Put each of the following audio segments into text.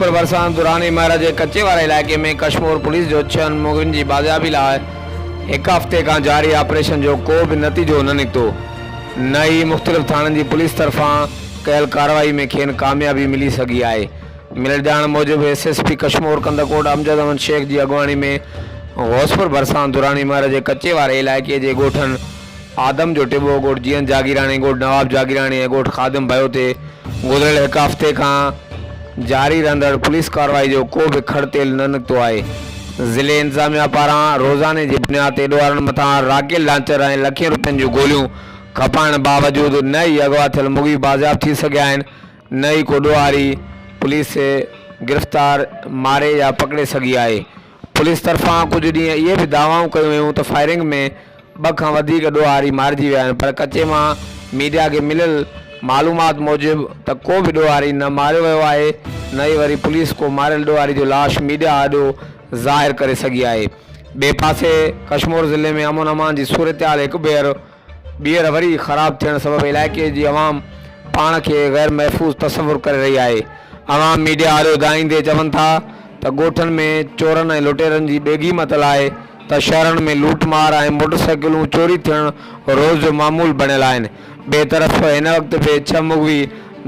होसपुर भरिसां दुरानी महर जे कच्चे वारे इलाइक़े में कश्मीर पुलिस जो 6 मुग़ियुनि जी बाज़ियाबी लाइ हिकु हफ़्ते खां जारी ऑपरेशन जो को बि नतीजो न निकितो। न ई मुख़्तलिफ़ थाणनि जी पुलिस तरफ़ां कयल कार्रवाई में खेनि कामयाबी मिली सघी आहे। मिलण ॼाण मूजिबि SSP कश्मीर कंदकोट अमजद अहमद शेख जी अॻुवाणी में होसपुर भरिसां दुरानी महर जे कच्चे वारे इलाइक़े जे ॻोठनि आदम जो टिबो ॻोठ जीअं जागीराणी ॻोठ नवाब जागीराणी ऐं ॻोठ ख़ादिम भयो ते गुज़िरियल हिकु हफ़्ते खां जारी रहंदड़ पुलिस कार्रवाई जो को बि खड़तेल न निकितो आहे। ज़िले इंतज़ामिया पारां रोज़ाने जी बुनियाद ते ॾोहारनि मथां राकेल लांचर ऐं लखें रुपयनि जूं गोलियूं खपाइण बावजूदि न ई अगवा थियल मुगी बाज़ियाब थी सघिया आहिनि, न ई को ॾोहारी पुलिस गिरफ़्तार मारे या पकड़े सघी आहे। पुलिस तरफ़ां कुझु ॾींहं इहे बि दावाऊं कयूं वियूं त फायरिंग में 2 खां वधीक ॾोहारी मारिजी विया आहिनि, पर कच्चे मां मीडिया खे मिलियल मालूमात मूजिबि त को बि ॾोहारी न मारियो वियो आहे, न ई वरी पुलिस को मारियल ॾोहारी जो लाश मीडिया आॾो ज़ाहिर करे सघी आहे। ॿिए पासे कश्मीर ज़िले में अमन अमान जी सूरतहाल हिकु ॿीहर वरी ख़राबु थियण सबबि इलाइक़े जी अवाम पाण खे गैर महफ़ूज़ तसवुरु करे रही आहे। अवाम मीडिया आॾो दाईंदे चवनि था त ॻोठनि में चोरनि ऐं लुटेरनि जी ॿेगी मतल आहे त शहरनि में लूटमार ऐं मोटरसाइकिलूं चोरी थियण रोज़ जो मामूल बणियल आहिनि। ॿिए तरफ़ हिन वक़्त बि 6 मुग़वी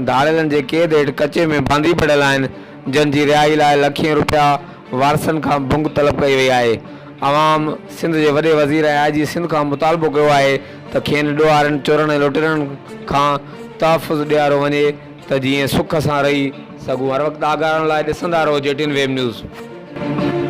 धाड़ेलनि जे क़ैद हेठि कच्चे में बांधी पड़ियल आहिनि, जंहिंजी रिहाई लाइ लखें रुपया वारसनि खां भुंग तलब कई वई आहे। अवाम सिंध जे वॾे वज़ीर ऐं IG सिंध खां मुतालबो कयो आहे त खेनि ॾोहारनि चोरनि ऐं लुटेरनि खां तहफ़ुज़ ॾियारो वञे त जीअं सुख सां रही सघूं। हर वक़्तु आगाहण लाइ ॾिसंदा रहो JTN वेब न्यूज़।